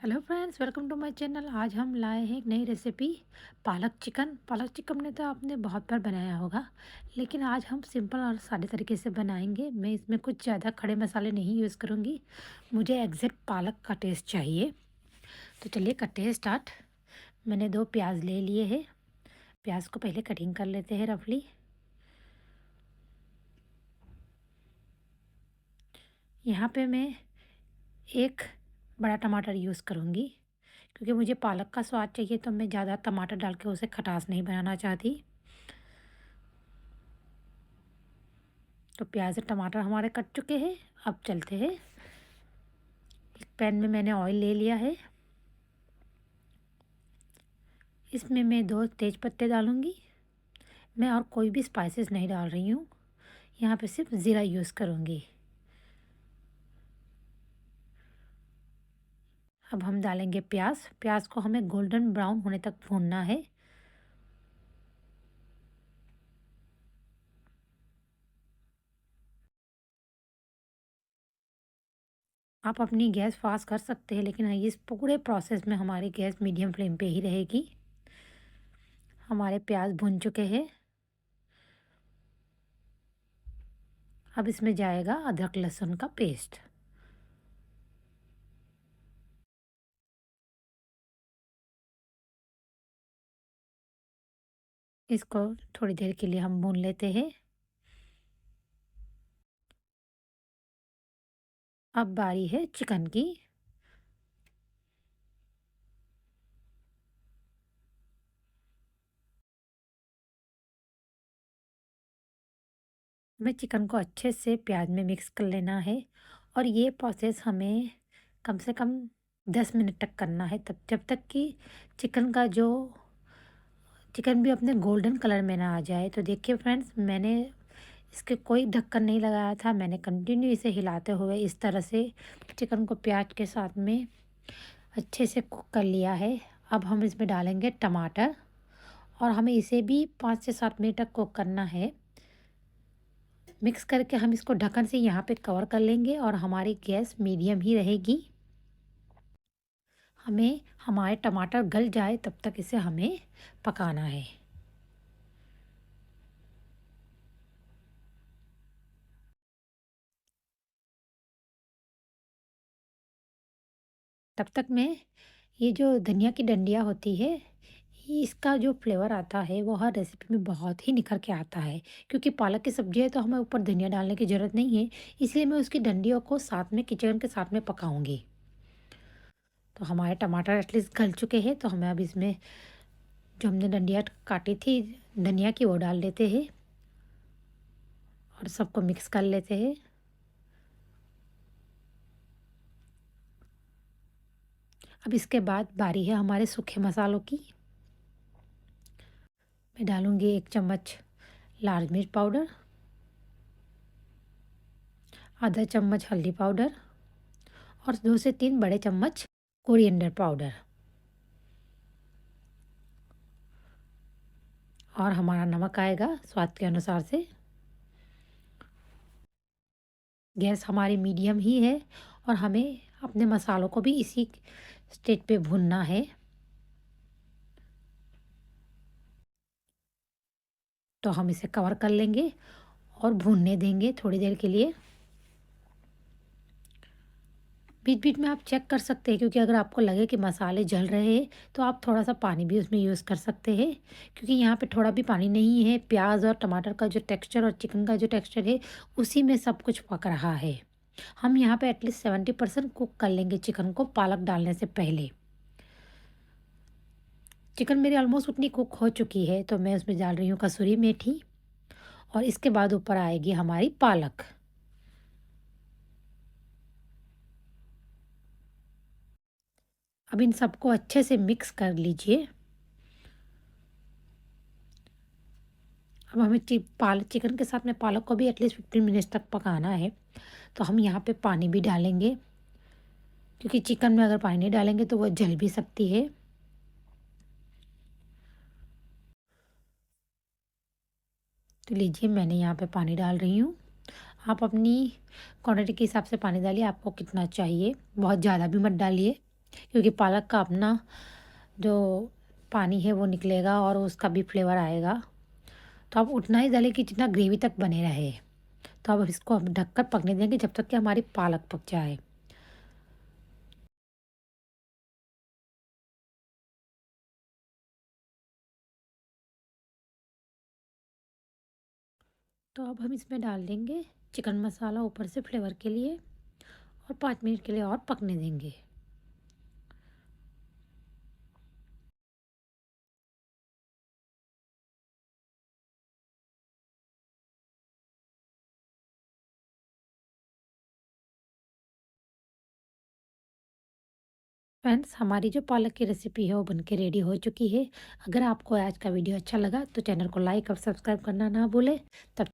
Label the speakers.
Speaker 1: Hello friends, welcome to my channel. आज हम लाए हैं एक नई रेसिपी, पालक चिकन। पालक चिकन ने तो आपने बहुत बार बनाया होगा, लेकिन आज हम सिंपल और सादे तरीके से बनाएंगे। मैं इसमें कुछ ज़्यादा खड़े मसाले नहीं यूज़ करूँगी। मुझे एग्जैक्ट पालक का टेस्ट चाहिए। तो चलिए करते हैं स्टार्ट। मैंने 2 प्याज ले लिए हैं। प्याज को पहले कटिंग कर लेते हैं रफली। यहाँ पे मैं एक बड़ा टमाटर यूज़ करूँगी, क्योंकि मुझे पालक का स्वाद चाहिए, तो मैं ज़्यादा टमाटर डाल के उसे खटास नहीं बनाना चाहती। तो प्याज और टमाटर हमारे कट चुके हैं। अब चलते हैं। एक पैन में मैंने ऑयल ले लिया है। इसमें मैं 2 तेज पत्ते डालूँगी। मैं और कोई भी स्पाइसेस नहीं डाल रही हूँ। यहाँ पे सिर्फ ज़ीरा यूज़ करूँगी। अब हम डालेंगे प्याज। प्याज को हमें गोल्डन ब्राउन होने तक भूनना है। आप अपनी गैस फास्ट कर सकते हैं, लेकिन इस पूरे प्रोसेस में हमारी गैस मीडियम फ्लेम पे ही रहेगी। हमारे प्याज भुन चुके हैं। अब इसमें जाएगा अदरक लहसुन का पेस्ट। इसको थोड़ी देर के लिए हम भून लेते हैं। अब बारी है चिकन की। हमें चिकन को अच्छे से प्याज में मिक्स कर लेना है, और ये प्रोसेस हमें कम से कम 10 मिनट तक करना है, तब जब तक कि चिकन भी अपने गोल्डन कलर में ना आ जाए। तो देखिए फ्रेंड्स, मैंने इसके कोई ढक्कन नहीं लगाया था। मैंने कंटिन्यू इसे हिलाते हुए इस तरह से चिकन को प्याज के साथ में अच्छे से कुक कर लिया है। अब हम इसमें डालेंगे टमाटर, और हमें इसे भी 5 से 7 मिनट तक कुक करना है। मिक्स करके हम इसको ढक्कन से यहाँ पे कवर कर लेंगे, और हमारी गैस मीडियम ही रहेगी। हमें हमारे टमाटर गल जाए तब तक इसे हमें पकाना है। तब तक मैं ये जो धनिया की डंडियाँ होती है, इसका जो फ्लेवर आता है वो हर रेसिपी में बहुत ही निखर के आता है। क्योंकि पालक की सब्ज़ी है तो हमें ऊपर धनिया डालने की ज़रूरत नहीं है, इसलिए मैं उसकी डंडियों को साथ में किचन के साथ में पकाऊंगी। तो हमारे टमाटर एटलीस्ट गल चुके हैं, तो हमें अब इसमें जो हमने डंडियाँ काटी थी धनिया की, वो डाल देते हैं और सबको मिक्स कर लेते हैं। अब इसके बाद बारी है हमारे सूखे मसालों की। मैं डालूँगी 1 चम्मच लाल मिर्च पाउडर, आधा चम्मच हल्दी पाउडर, और 2 से 3 बड़े चम्मच कोरिएंडर पाउडर, और हमारा नमक आएगा स्वाद के अनुसार से। गैस हमारी मीडियम ही है, और हमें अपने मसालों को भी इसी स्टेज पे भूनना है। तो हम इसे कवर कर लेंगे और भूनने देंगे थोड़ी देर के लिए। बीच बीच में आप चेक कर सकते हैं, क्योंकि अगर आपको लगे कि मसाले जल रहे हैं तो आप थोड़ा सा पानी भी उसमें यूज़ कर सकते हैं, क्योंकि यहाँ पे थोड़ा भी पानी नहीं है। प्याज और टमाटर का जो टेक्सचर और चिकन का जो टेक्सचर है, उसी में सब कुछ पक रहा है। हम यहाँ पे एटलीस्ट 70% कुक कर लेंगे चिकन को पालक डालने से पहले। चिकन मेरी ऑलमोस्ट उतनी कुक हो चुकी है, तो मैं उसमें डाल रही हूँ कसूरी मेथी, और इसके बाद ऊपर आएगी हमारी पालक। अब इन सबको अच्छे से मिक्स कर लीजिए। अब हमें चिकन के साथ में पालक को भी एटलीस्ट 15 मिनट्स तक पकाना है। तो हम यहाँ पे पानी भी डालेंगे, क्योंकि चिकन में अगर पानी नहीं डालेंगे तो वो जल भी सकती है। तो लीजिए, मैंने यहाँ पे पानी डाल रही हूँ। आप अपनी क्वांटिटी के हिसाब से पानी डालिए, आपको कितना चाहिए। बहुत ज़्यादा भी मत डालिए, क्योंकि पालक का अपना जो पानी है वो निकलेगा और उसका भी फ्लेवर आएगा। तो आप उतना ही डालें कि जितना ग्रेवी तक बने रहे। तो अब इसको हम ढककर पकने देंगे जब तक कि हमारी पालक पक जाए। तो अब हम इसमें डाल देंगे चिकन मसाला ऊपर से फ्लेवर के लिए और 5 मिनट के लिए और पकने देंगे। फ्रेंड्स, हमारी जो पालक की रेसिपी है वो बनके रेडी हो चुकी है। अगर आपको आज का वीडियो अच्छा लगा तो चैनल को लाइक और सब्सक्राइब करना ना भूलें। तब